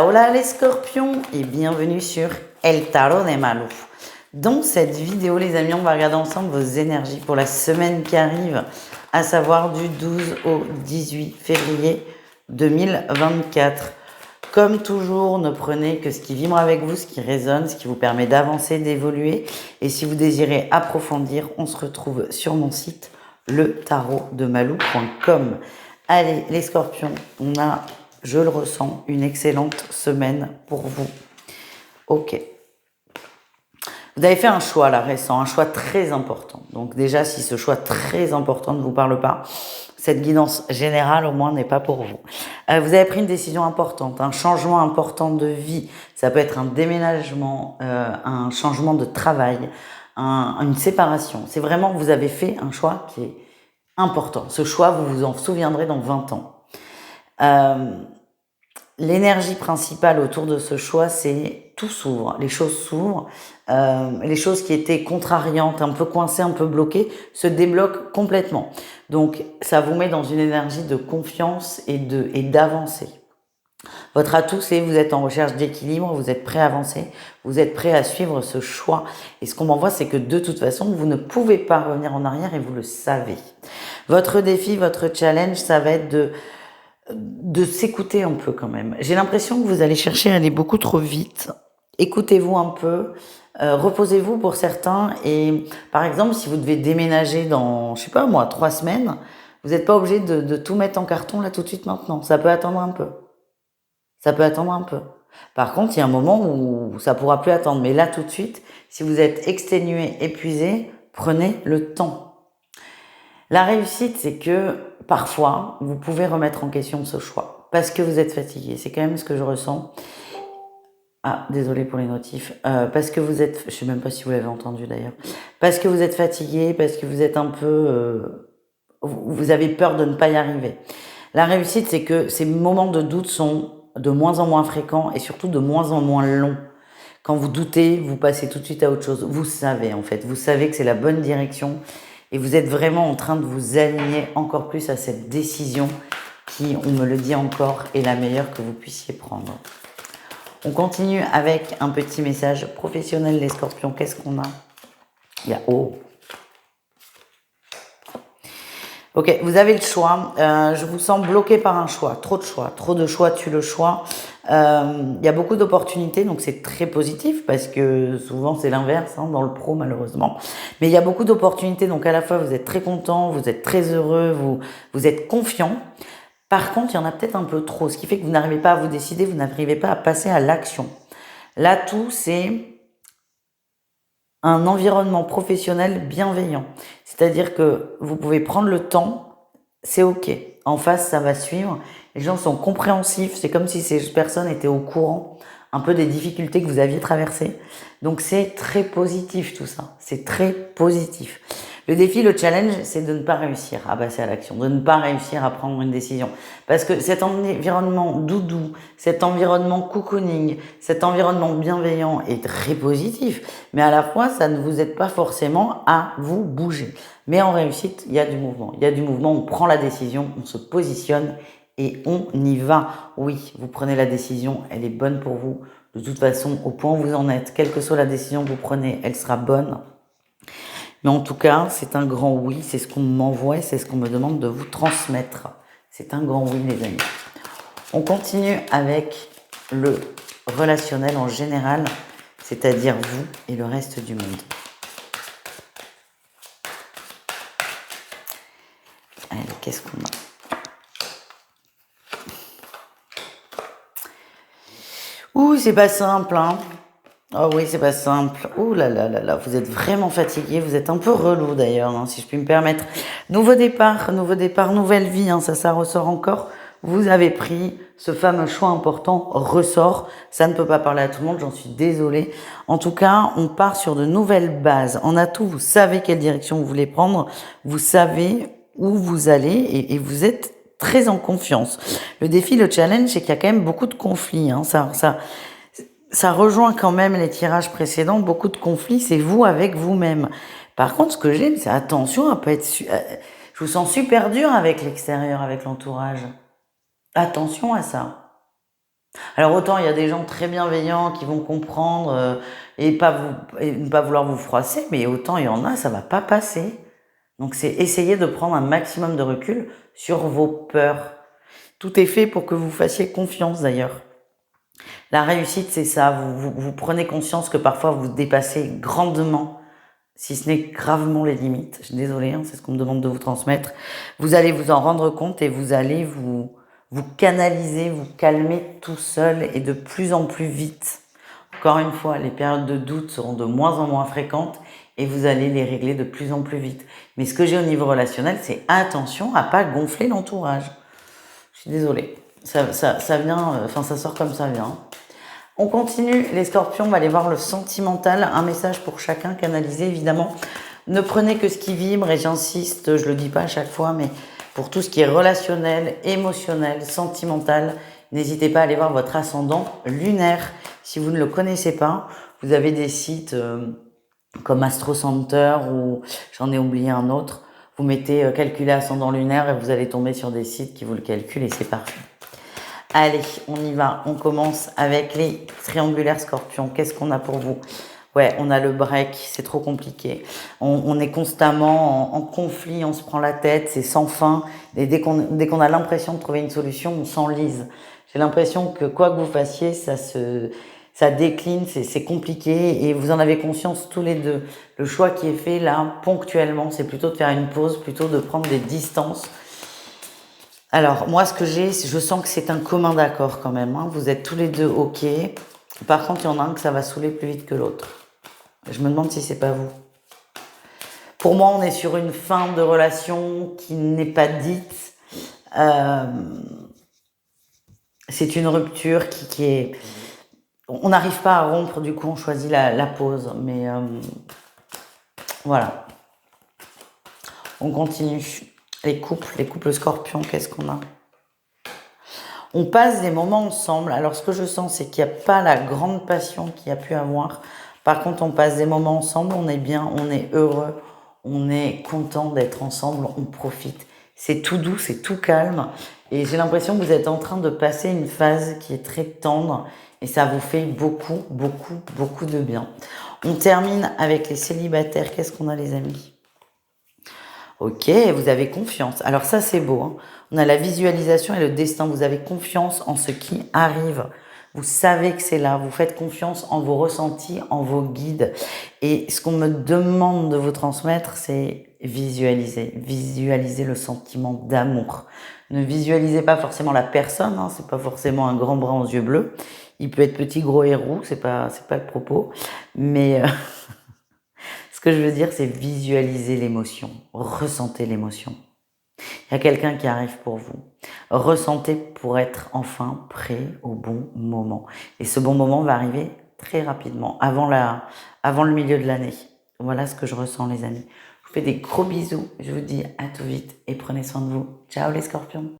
Hola les scorpions et bienvenue sur El Tarot de Malou. Dans cette vidéo les amis, on va regarder ensemble vos énergies pour la semaine qui arrive, à savoir du 12 au 18 février 2024. Comme toujours, ne prenez que ce qui vibre avec vous, ce qui résonne, ce qui vous permet d'avancer, d'évoluer. Et si vous désirez approfondir, on se retrouve sur mon site letarotdemalou.com. Allez les scorpions, on a, je le ressens, une excellente semaine pour vous. Ok. Vous avez fait un choix là récent, un choix très important. Donc déjà, si ce choix très important ne vous parle pas, cette guidance générale au moins n'est pas pour vous. Vous avez pris une décision importante, un changement important de vie. Ça peut être un déménagement, un changement de travail, une séparation. C'est vraiment, vous avez fait un choix qui est important. Ce choix, vous vous en souviendrez dans 20 ans. L'énergie principale autour de ce choix, c'est tout s'ouvre, les choses s'ouvrent, les choses qui étaient contrariantes, un peu coincées, un peu bloquées, se débloquent complètement. Donc, ça vous met dans une énergie de confiance et d'avancer. Votre atout, c'est vous êtes en recherche d'équilibre, vous êtes prêt à avancer, vous êtes prêt à suivre ce choix. Et ce qu'on m'envoie, c'est que de toute façon, vous ne pouvez pas revenir en arrière et vous le savez. Votre défi, votre challenge, ça va être de s'écouter un peu quand même. J'ai l'impression que vous allez chercher à aller beaucoup trop vite. Écoutez-vous un peu, reposez-vous pour certains. Et par exemple, si vous devez déménager dans, je sais pas moi, 3 semaines, vous n'êtes pas obligé de tout mettre en carton là tout de suite maintenant. Ça peut attendre un peu. Ça peut attendre un peu. Par contre, il y a un moment où ça pourra plus attendre. Mais là, tout de suite, si vous êtes exténué, épuisé, prenez le temps. La réussite, c'est que parfois, vous pouvez remettre en question ce choix parce que vous êtes fatigué. C'est quand même ce que je ressens. Ah, désolé pour les notifs. Parce que vous êtes, je sais même pas si vous l'avez entendu d'ailleurs. Parce que vous êtes fatigué, parce que vous êtes un peu, vous avez peur de ne pas y arriver. La réussite, c'est que ces moments de doute sont de moins en moins fréquents et surtout de moins en moins longs. Quand vous doutez, vous passez tout de suite à autre chose. Vous savez en fait, vous savez que c'est la bonne direction. Et vous êtes vraiment en train de vous aligner encore plus à cette décision qui, on me le dit encore, est la meilleure que vous puissiez prendre. On continue avec un petit message professionnel, les scorpions. Qu'est-ce qu'on a? Il y a Ok, vous avez le choix. Je vous sens bloqué par un choix. Trop de choix. Trop de choix tue le choix. Il y a beaucoup d'opportunités, donc c'est très positif parce que souvent c'est l'inverse dans le pro malheureusement. Mais il y a beaucoup d'opportunités, donc à la fois vous êtes très content, vous êtes très heureux, vous êtes confiant. Par contre, il y en a peut-être un peu trop, ce qui fait que vous n'arrivez pas à vous décider, vous n'arrivez pas à passer à l'action. L'atout, c'est un environnement professionnel bienveillant. C'est-à-dire que vous pouvez prendre le temps, c'est ok. En face, ça va suivre. Les gens sont compréhensifs. C'est comme si ces personnes étaient au courant un peu des difficultés que vous aviez traversées. Donc c'est très positif tout ça. C'est très positif. Le défi, le challenge, c'est de ne pas réussir à passer à l'action, de ne pas réussir à prendre une décision. Parce que cet environnement doudou, cet environnement cocooning, cet environnement bienveillant est très positif. Mais à la fois, ça ne vous aide pas forcément à vous bouger. Mais en réussite, il y a du mouvement. Il y a du mouvement, on prend la décision, on se positionne et on y va. Oui, vous prenez la décision, elle est bonne pour vous. De toute façon, au point où vous en êtes, quelle que soit la décision que vous prenez, elle sera bonne. Mais en tout cas, c'est un grand oui, c'est ce qu'on m'envoie, c'est ce qu'on me demande de vous transmettre. C'est un grand oui, les amis. On continue avec le relationnel en général, c'est-à-dire vous et le reste du monde. Allez, qu'est-ce qu'on a? Ouh, c'est pas simple, hein. Oh oui, c'est pas simple. Ouh là là là là, vous êtes vraiment fatigué, vous êtes un peu relou d'ailleurs, si je puis me permettre. Nouveau départ, nouvelle vie, ça ressort encore. Vous avez pris ce fameux choix important, ressort. Ça ne peut pas parler à tout le monde, j'en suis désolée. En tout cas, on part sur de nouvelles bases. En atout, vous savez quelle direction vous voulez prendre, vous savez où vous allez et vous êtes très en confiance. Le défi, le challenge, c'est qu'il y a quand même beaucoup de conflits. Ça rejoint quand même les tirages précédents, beaucoup de conflits, c'est vous avec vous-même. Par contre, ce que j'aime, c'est attention à pas être... je vous sens super dur avec l'extérieur, avec l'entourage. Attention à ça. Alors autant il y a des gens très bienveillants qui vont comprendre et ne pas vouloir vous froisser, mais autant il y en a, ça va pas passer. Donc c'est essayer de prendre un maximum de recul sur vos peurs. Tout est fait pour que vous fassiez confiance d'ailleurs. La réussite, c'est ça. Vous prenez conscience que parfois vous dépassez grandement, si ce n'est gravement les limites. Je suis désolée, hein, c'est ce qu'on me demande de vous transmettre. Vous allez vous en rendre compte et vous allez vous canaliser, vous calmer tout seul et de plus en plus vite. Encore une fois, les périodes de doute seront de moins en moins fréquentes et vous allez les régler de plus en plus vite. Mais ce que j'ai au niveau relationnel, c'est attention à pas gonfler l'entourage. Je suis désolée. Ça vient, enfin ça sort comme ça vient. On continue, les scorpions, on va aller voir le sentimental, un message pour chacun, canalisé évidemment. Ne prenez que ce qui vibre, et j'insiste, je le dis pas à chaque fois, mais pour tout ce qui est relationnel, émotionnel, sentimental, n'hésitez pas à aller voir votre ascendant lunaire. Si vous ne le connaissez pas, vous avez des sites comme Astro Center ou j'en ai oublié un autre. Vous mettez calculer ascendant lunaire et vous allez tomber sur des sites qui vous le calculent et c'est parfait. Allez, on y va. On commence avec les triangulaires scorpions. Qu'est-ce qu'on a pour vous? Ouais, on a le break, c'est trop compliqué. On est constamment en conflit, on se prend la tête, c'est sans fin. Et dès qu'on a l'impression de trouver une solution, on s'enlise. J'ai l'impression que quoi que vous fassiez, ça décline, c'est compliqué et vous en avez conscience tous les deux. Le choix qui est fait là, ponctuellement, c'est plutôt de faire une pause, plutôt de prendre des distances. Alors, moi, ce que j'ai, je sens que c'est un commun d'accord quand même, hein. Vous êtes tous les deux OK. Par contre, il y en a un que ça va saouler plus vite que l'autre. Je me demande si c'est pas vous. Pour moi, on est sur une fin de relation qui n'est pas dite. Euh, c'est une rupture qui est... On n'arrive pas à rompre, du coup, on choisit la pause. Mais voilà. On continue. Les couples scorpions, qu'est-ce qu'on a? On passe des moments ensemble. Alors, ce que je sens, c'est qu'il n'y a pas la grande passion qu'il y a pu avoir. Par contre, on passe des moments ensemble, on est bien, on est heureux, on est content d'être ensemble, on profite. C'est tout doux, c'est tout calme. Et j'ai l'impression que vous êtes en train de passer une phase qui est très tendre et ça vous fait beaucoup, beaucoup, beaucoup de bien. On termine avec les célibataires. Qu'est-ce qu'on a, les amis? Ok, vous avez confiance. Alors ça, c'est beau, hein. On a la visualisation et le destin. Vous avez confiance en ce qui arrive. Vous savez que c'est là. Vous faites confiance en vos ressentis, en vos guides. Et ce qu'on me demande de vous transmettre, c'est visualiser. Visualiser le sentiment d'amour. Ne visualisez pas forcément la personne, hein. C'est pas forcément un grand bras aux yeux bleus. Il peut être petit, gros et roux. C'est pas le propos. Mais... Ce que je veux dire, c'est visualiser l'émotion, ressentez l'émotion. Il y a quelqu'un qui arrive pour vous. Ressentez pour être enfin prêt au bon moment. Et ce bon moment va arriver très rapidement, avant le milieu de l'année. Voilà ce que je ressens, les amis. Je vous fais des gros bisous. Je vous dis à tout vite et prenez soin de vous. Ciao les scorpions.